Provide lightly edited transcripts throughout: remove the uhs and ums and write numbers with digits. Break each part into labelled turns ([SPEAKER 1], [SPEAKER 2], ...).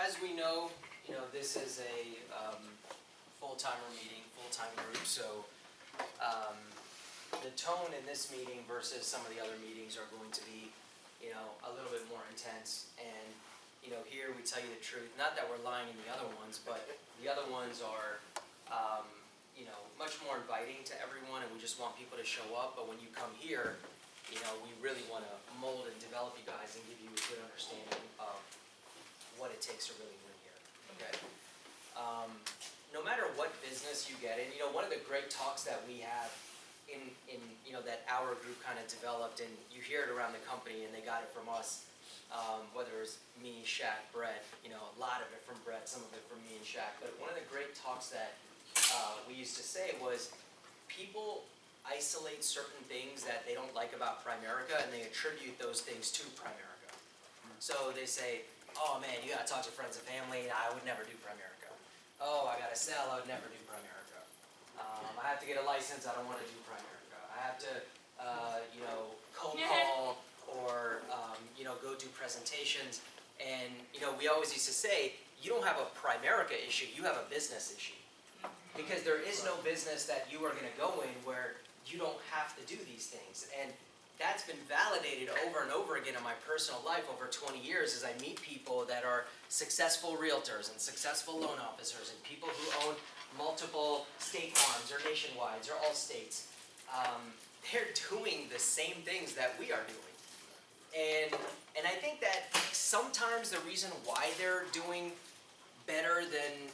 [SPEAKER 1] as we know, this is a full-timer meeting, full-time group, so the tone in this meeting versus some of the other meetings are going to be, a little bit more intense. And, here we tell you the truth. Not that we're lying in the other ones, but the other ones are, much more inviting to everyone, and we just want people to show up. But when you come here, we really want to mold and develop you guys and give you a good understanding of what it takes to really win here. Okay. No matter what business you get in, one of the great talks that we have in that our group kind of developed, and you hear it around the company, and they got it from us, whether it's me, Shaq, Brett, a lot of it from Brett, some of it from me and Shaq. But one of the great talks that we used to say was people isolate certain things that they don't like about Primerica, and they attribute those things to Primerica. So they say, oh man, you gotta talk to friends and family, I would never do Primerica. Oh, I gotta sell, I would never do Primerica. I have to get a license, I don't wanna do Primerica. I have to, cold call or, go do presentations. And, we always used to say, you don't have a Primerica issue, you have a business issue. Because there is no business that you are gonna go in where you don't have to do these things. And that's been validated over and over again in my personal life over 20 years as I meet people that are successful realtors and successful loan officers and people who own multiple state farms or nationwides or all states. They're doing the same things that we are doing. And I think that sometimes the reason why they're doing better than,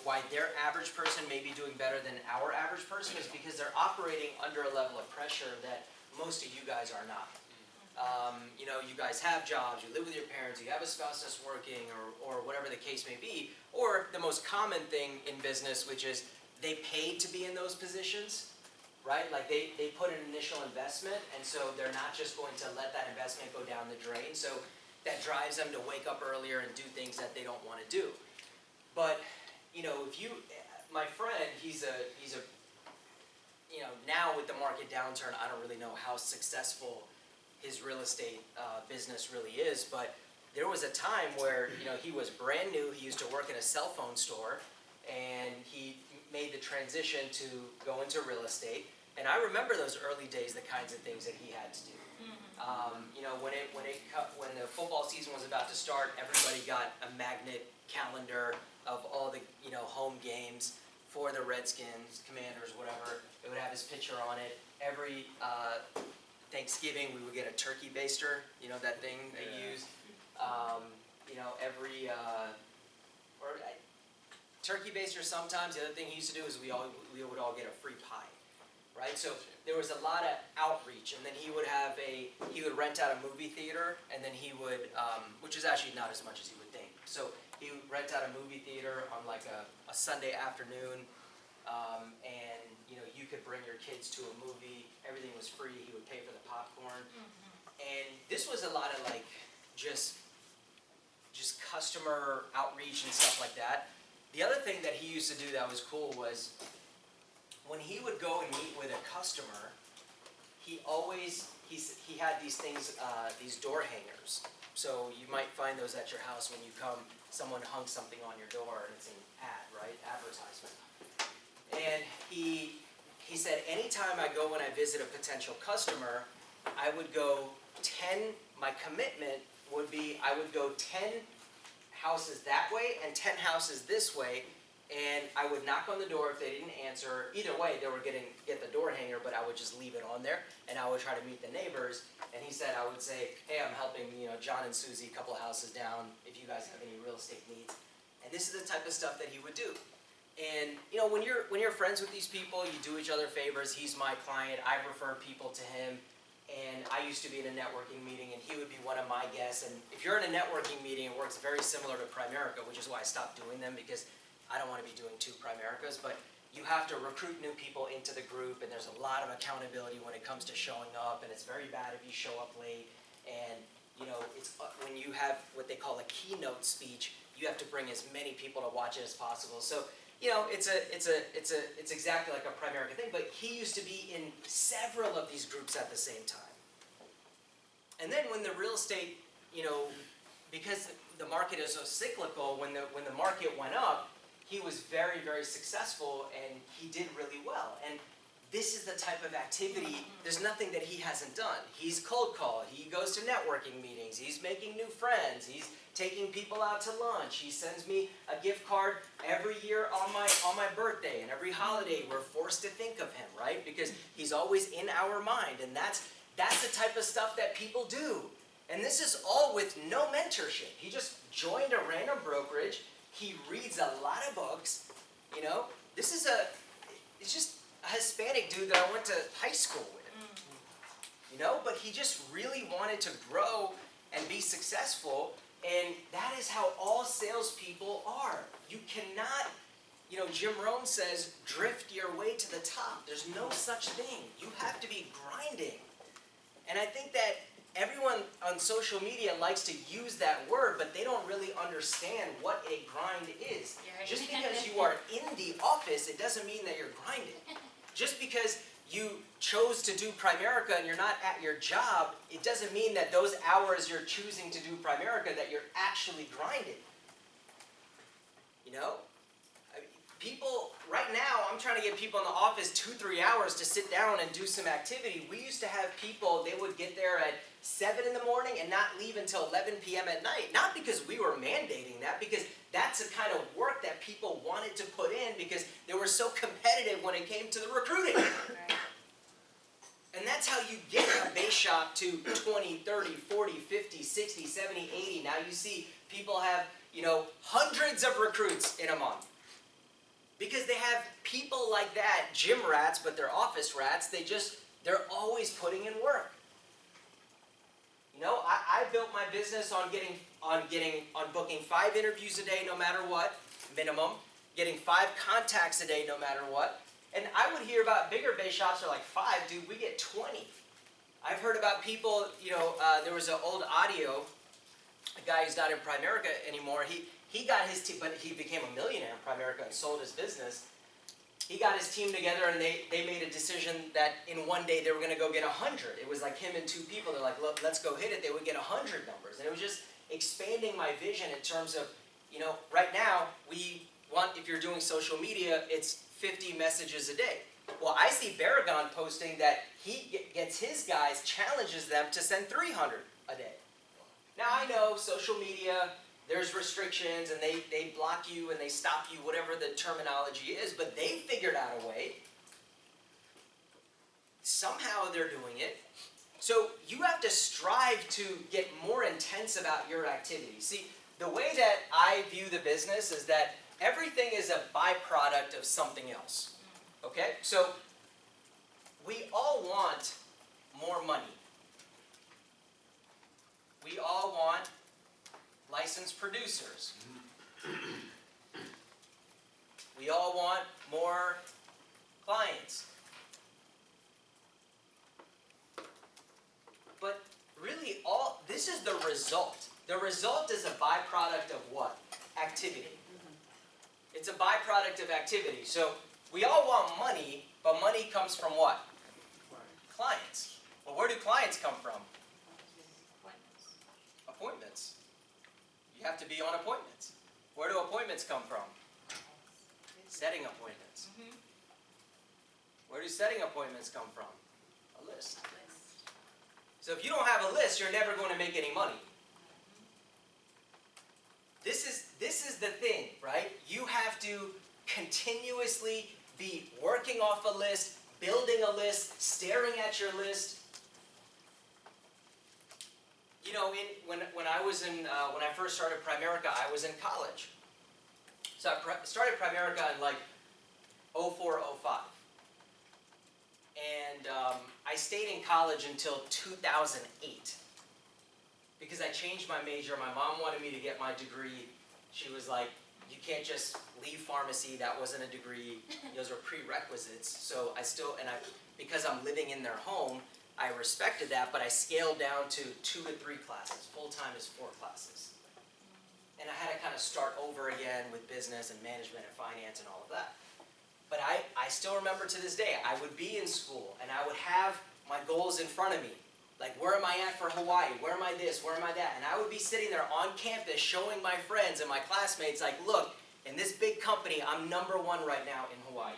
[SPEAKER 1] why their average person may be doing better than our average person is because they're operating under a level of pressure that most of you guys are not. You guys have jobs, you live with your parents, you have a spouse that's working, or whatever the case may be. Or the most common thing in business, which is they paid to be in those positions, right? Like they put an initial investment, and so they're not just going to let that investment go down the drain. So that drives them to wake up earlier and do things that they don't want to do. But, my friend, he's a now with the market downturn, I don't really know how successful his real estate business really is, but there was a time where, he was brand new, he used to work in a cell phone store, and he made the transition to go into real estate. And I remember those early days, the kinds of things that he had to do. When the football season was about to start, everybody got a magnet calendar of all the home games for the Redskins, Commanders, whatever. It would have his picture on it. Every Thanksgiving we would get a turkey baster, that thing they use. Turkey baster sometimes. The other thing he used to do is we would all get a free pie. Right, so there was a lot of outreach, and then he would rent out a movie theater, and then he would, which is actually not as much as you would think. So he would rent out a movie theater on like a Sunday afternoon, and you could bring your kids to a movie. Everything was free. He would pay for the popcorn, and this was a lot of like just customer outreach and stuff like that. The other thing that he used to do that was cool was, when he would go and meet with a customer, he had these things, these door hangers. So you might find those at your house when you come. Someone hung something on your door, and it's an ad, right? Advertisement. And he said, anytime I go when I visit a potential customer, I would go 10. My commitment would be I would go 10 houses that way and 10 houses this way. And I would knock on the door if they didn't answer. Either way, they were get the door hanger, but I would just leave it on there, and I would try to meet the neighbors. And he said, I would say, hey, I'm helping John and Susie, a couple of houses down, if you guys have any real estate needs. And this is the type of stuff that he would do. And when you're friends with these people, you do each other favors. He's my client. I refer people to him. And I used to be in a networking meeting, and he would be one of my guests. And if you're in a networking meeting, it works very similar to Primerica, which is why I stopped doing them, because I don't want to be doing two Primericas, but you have to recruit new people into the group, and there's a lot of accountability when it comes to showing up, and it's very bad if you show up late. And it's when you have what they call a keynote speech, you have to bring as many people to watch it as possible. So it's exactly like a Primerica thing. But he used to be in several of these groups at the same time. And then when the real estate, because the market is so cyclical, when the market went up, he was very, very successful and he did really well. And this is the type of activity, there's nothing that he hasn't done. He's cold called, he goes to networking meetings, he's making new friends, he's taking people out to lunch, he sends me a gift card every year on my birthday, and every holiday we're forced to think of him, right? Because he's always in our mind, and that's the type of stuff that people do. And this is all with no mentorship. He just joined a random brokerage, he reads a lot of books, you know? It's just a Hispanic dude that I went to high school with, you know? But he just really wanted to grow and be successful, and that is how all salespeople are. You cannot, you know, Jim Rohn says, drift your way to the top. There's no such thing. You have to be grinding. And I think that everyone on social media likes to use that word, but they don't really understand what a grind is.
[SPEAKER 2] Right.
[SPEAKER 1] Just because you are in the office, it doesn't mean that you're grinding. Just because you chose to do Primerica and you're not at your job, it doesn't mean that those hours you're choosing to do Primerica that you're actually grinding. You know? People, right now, I'm trying to get people in the office 2-3 hours to sit down and do some activity. We used to have people, they would get there at 7 in the morning and not leave until 11 p.m. at night. Not because we were mandating that, because that's the kind of work that people wanted to put in because they were so competitive when it came to the recruiting. And that's how you get a base shop to 20, 30, 40, 50, 60, 70, 80. Now you see people have, you know, hundreds of recruits in a month. Because they have people like that, gym rats, but they're office rats. They're always putting in work. You know, I built my business on booking 5 interviews a day, no matter what, minimum, getting 5 contacts a day, no matter what. And I would hear about bigger base shops are like 5, dude, we get 20. I've heard about people, you know, there was an old audio, a guy who's not in Primerica anymore, he got his team, but he became a millionaire in Primerica and sold his business. He got his team together and they made a decision that in one day they were going to go get 100. It was like him and 2 people. They're like, look, let's go hit it. They would get 100 numbers. And it was just expanding my vision in terms of, you know, right now we want, if you're doing social media, it's 50 messages a day. Well, I see Baragon posting that he gets his guys, challenges them to send 300 a day. Now I know social media, there's restrictions and they block you and they stop you, whatever the terminology is, but they figured out a way. Somehow they're doing it. So you have to strive to get more intense about your activity. See, the way that I view the business is that everything is a byproduct of something else. Okay? So we all want more money. We all want licensed producers. We all want more clients. But really, this is the result. The result is a byproduct of what? Activity. It's a byproduct of activity. So we all want money, but money comes from what? Clients. Well, where do clients come from? Appointments. You have to be on appointments. Where do appointments come from? Setting appointments. Where do setting appointments come from? A list. So if you don't have a list, you're never going to make any money. This is the thing, right? You have to continuously be working off a list, building a list, staring at your list. You know, when I first started Primerica, I was in college. So I started Primerica in like 04, 05. And I stayed in college until 2008. Because I changed my major. My mom wanted me to get my degree. She was like, you can't just leave pharmacy. That wasn't a degree. Those were prerequisites. So because I'm living in their home, I respected that, but I scaled down to 2 to 3 classes. Full-time is 4 classes. And I had to kind of start over again with business and management and finance and all of that. But I still remember to this day, I would be in school and I would have my goals in front of me. Like, where am I at for Hawaii? Where am I this? Where am I that? And I would be sitting there on campus showing my friends and my classmates, like, look, in this big company, I'm #1 right now in Hawaii.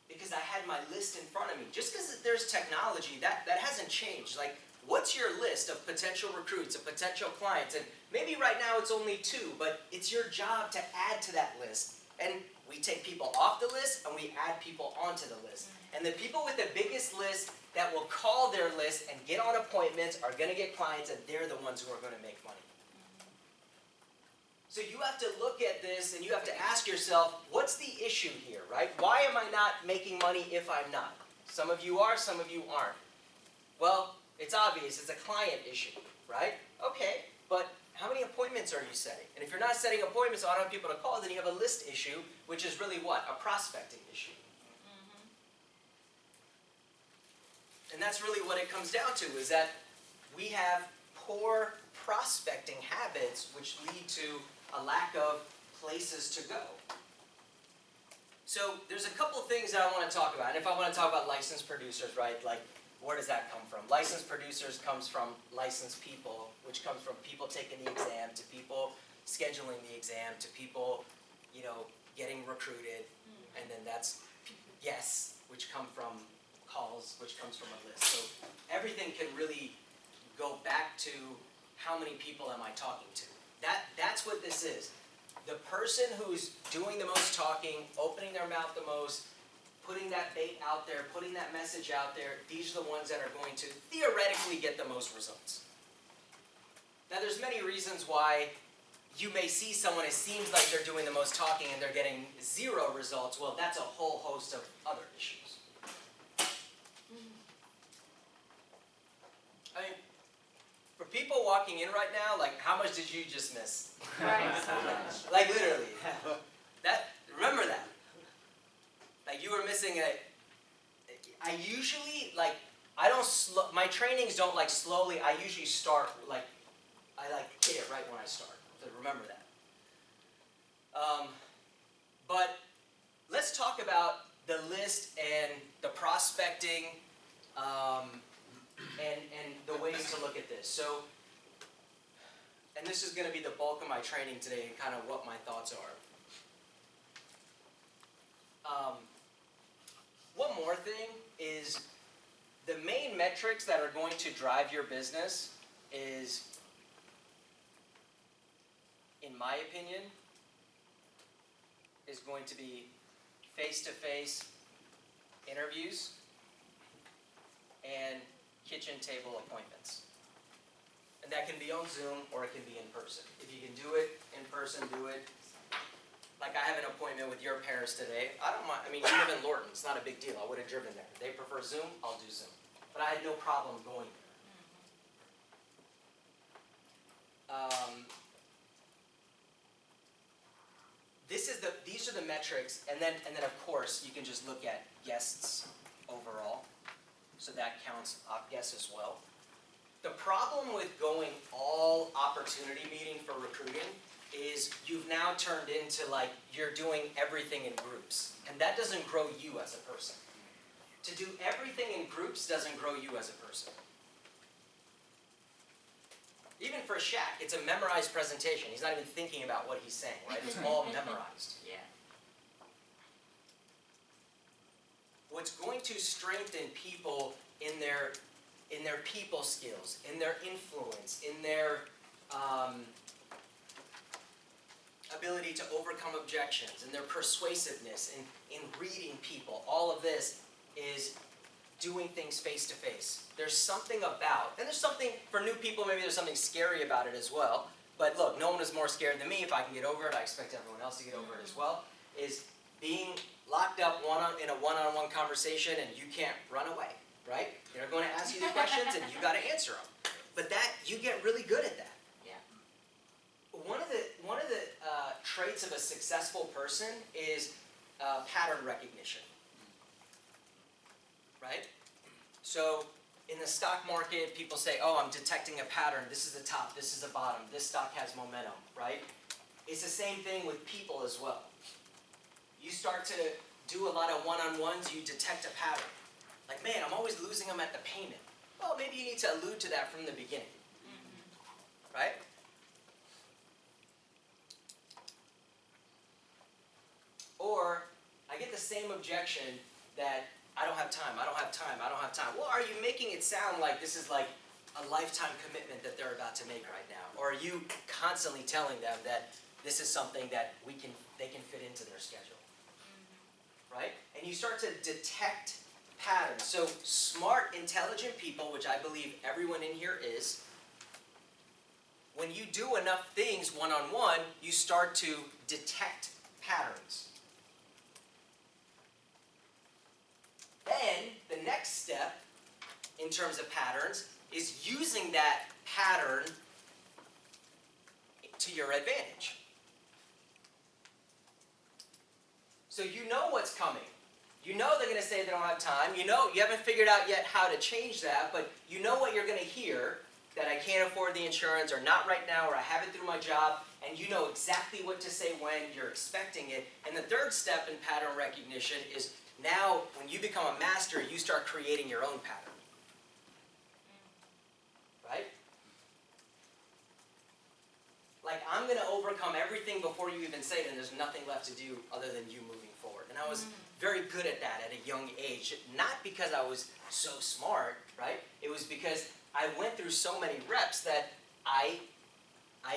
[SPEAKER 1] Because I had my list in front of me. Just because there's technology, that hasn't changed. Like, what's your list of potential recruits, of potential clients? And maybe right now it's only 2, but it's your job to add to that list. And we take people off the list and we add people onto the list. And the people with the biggest list that will call their list and get on appointments are going to get clients, and they're the ones who are going to make money. So you have to look at this and you have to ask yourself, what's the issue here, right? Why am I not making money if I'm not? Some of you are, some of you aren't. Well, it's obvious, it's a client issue, right? Okay, but how many appointments are you setting? And if you're not setting appointments, so I don't have people to call, then you have a list issue, which is really what? A prospecting issue. And that's really what it comes down to, is that we have poor prospecting habits, which lead to a lack of places to go. So there's a couple things that I want to talk about. And if I want to talk about licensed producers, right, like, where does that come from? Licensed producers comes from licensed people, which comes from people taking the exam, to people scheduling the exam, to people, getting recruited. And then that's yes, which come from calls, which comes from a list. So everything can really go back to how many people am I talking to. That's what this is. The person who's doing the most talking, opening their mouth the most, putting that bait out there, putting that message out there, these are the ones that are going to theoretically get the most results. Now there's many reasons why you may see someone, it seems like they're doing the most talking and they're getting 0 results. Well, that's a whole host of other issues. I mean, for people walking in right now, like, how much did you just miss?
[SPEAKER 2] Right.
[SPEAKER 1] Like, literally. Remember that. Like, you were missing I usually, like, my trainings don't, like, slowly, I usually start, like, I, like, hit it right when I start. So remember that. But let's talk about the list and the prospecting, and the ways to look at this. So, and this is going to be the bulk of my training today and kind of what my thoughts are. One more thing is the main metrics that are going to drive your business is, in my opinion, is going to be face-to-face interviews and kitchen table appointments. And that can be on Zoom or it can be in person. If you can do it in person, do it. Like, I have an appointment with your parents today. I don't mind. I mean, you live in Lorton. It's not a big deal. I would have driven there. They prefer Zoom. I'll do Zoom. But I had no problem going there. These are the metrics, and then of course you can just look at guests overall. So that counts guests as well. The problem with going all opportunity meeting for recruiting is you've now turned into, like, you're doing everything in groups. And that doesn't grow you as a person. To do everything in groups doesn't grow you as a person. Even for Shaq, it's a memorized presentation. He's not even thinking about what he's saying, right? It's all memorized.
[SPEAKER 2] Yeah.
[SPEAKER 1] What's going to strengthen people in their people skills, in their influence, in their ability to overcome objections, in their persuasiveness, in reading people, all of this is doing things face to face. There's something about, and there's something, for new people, maybe there's something scary about it as well. But look, no one is more scared than me. If I can get over it, I expect everyone else to get over it as well. Is being locked up in a one-on-one conversation and you can't run away, right? They're going to ask you the questions and you got to answer them. But you get really good at that.
[SPEAKER 2] Yeah.
[SPEAKER 1] One of the traits of a successful person is pattern recognition, right? So in the stock market, people say, oh, I'm detecting a pattern. This is the top, this is the bottom, this stock has momentum, right? It's the same thing with people as well. You start to do a lot of one-on-ones, you detect a pattern. Like, man, I'm always losing them at the payment. Well, maybe you need to allude to that from the beginning, right? Or I get the same objection that I don't have time, I don't have time, I don't have time. Well, are you making it sound like this is like a lifetime commitment that they're about to make right now? Or are you constantly telling them that this is something that they can fit into their schedule? Right? And you start to detect patterns. So smart, intelligent people, which I believe everyone in here is, when you do enough things one-on-one, you start to detect patterns. Then the next step in terms of patterns is using that pattern to your advantage. So you know what's coming. You know they're going to say they don't have time. You know you haven't figured out yet how to change that, but you know what you're going to hear, that I can't afford the insurance, or not right now, or I have it through my job, and you know exactly what to say when you're expecting it. And the third step in pattern recognition is now when you become a master, you start creating your own pattern. Right? Like, I'm going to overcome everything before you even say it, and there's nothing left to do other than you moving forward. And I was very good at that at a young age. Not because I was so smart, right? It was because I went through so many reps that I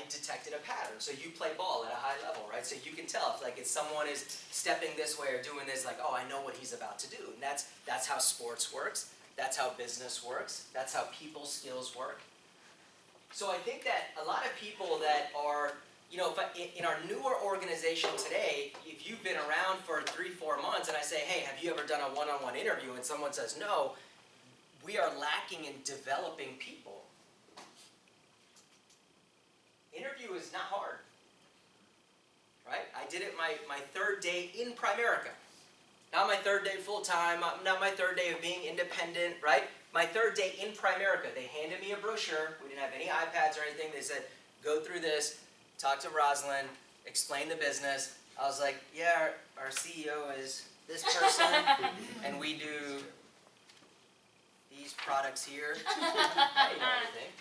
[SPEAKER 1] detected a pattern. So you play ball at a high level, right? So you can tell if someone is stepping this way or doing this, like, oh, I know what he's about to do. And that's how sports works. That's how business works. That's how people skills work. So I think that a lot of people that are, in our newer organization today, if you've been around for 3-4 months and I say, hey, have you ever done a one-on-one interview? And someone says no, we are lacking in developing people. Interview is not hard, right? I did it my third day in Primerica. Not my third day full-time, not my third day of being independent, right? My third day in Primerica, they handed me a brochure. We didn't have any iPads or anything. They said, go through this, talk to Rosalind, explain the business. I was like, yeah, our CEO is this person, and we do these products here. I didn't know anything.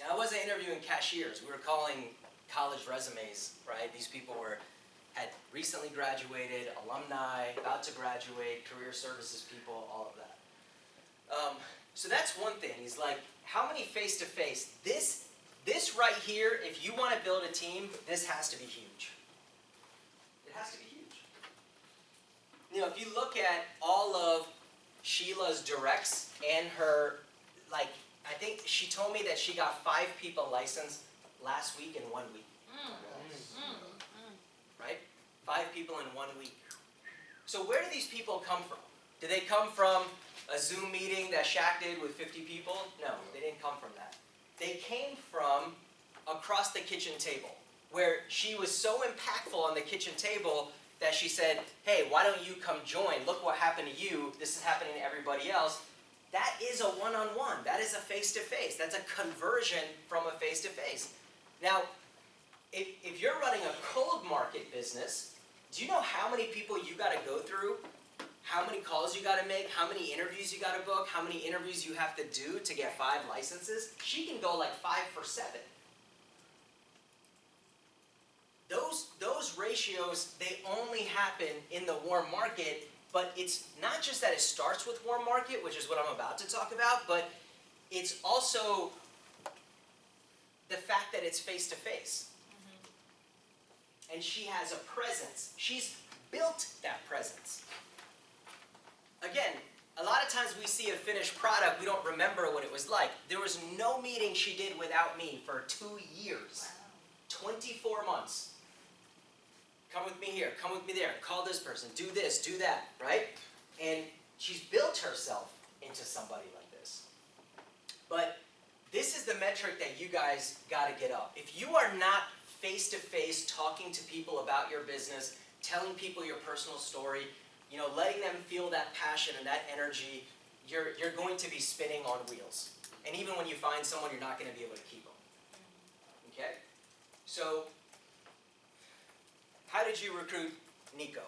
[SPEAKER 1] I wasn't interviewing cashiers. We were calling college resumes, right? These people had recently graduated, alumni, about to graduate, career services people, all of that. So that's one thing, is like, how many face-to-face? This right here, if you want to build a team, this has to be huge. It has to be huge. If you look at all of Sheila's directs and her, I think she told me that she got 5 people licensed last week in 1 week. Right? 5 people in 1 week. So where do these people come from? Do they come from a Zoom meeting that Shaq did with 50 people? No, they didn't come from that. They came from across the kitchen table, where she was so impactful on the kitchen table that she said, hey, why don't you come join? Look what happened to you. This is happening to everybody else. That is a one-on-one. That is a face-to-face. That's a conversion from a face-to-face. Now, if you're running a cold market business, do you know how many people you got to go through? How many calls you got to make? How many interviews you got to book? How many interviews you have to do to get 5 licenses? She can go like 5 for 7. Those ratios, they only happen in the warm market, but it's not just that it starts with warm market, which is what I'm about to talk about, but it's also the fact that it's face-to-face. And she has a presence. She's built that presence. Again, a lot of times we see a finished product, we don't remember what it was like. There was no meeting she did without me for 2 years. 24 months. Come with me here, come with me there, call this person, do this, do that, right? And she's built herself into somebody like this. But this is the metric that you guys got to get up. If you are not face-to-face talking to people about your business, telling people your personal story, letting them feel that passion and that energy, you're going to be spinning on wheels. And even when you find someone, you're not going to be able to keep them. Okay? So, how did you recruit Nico?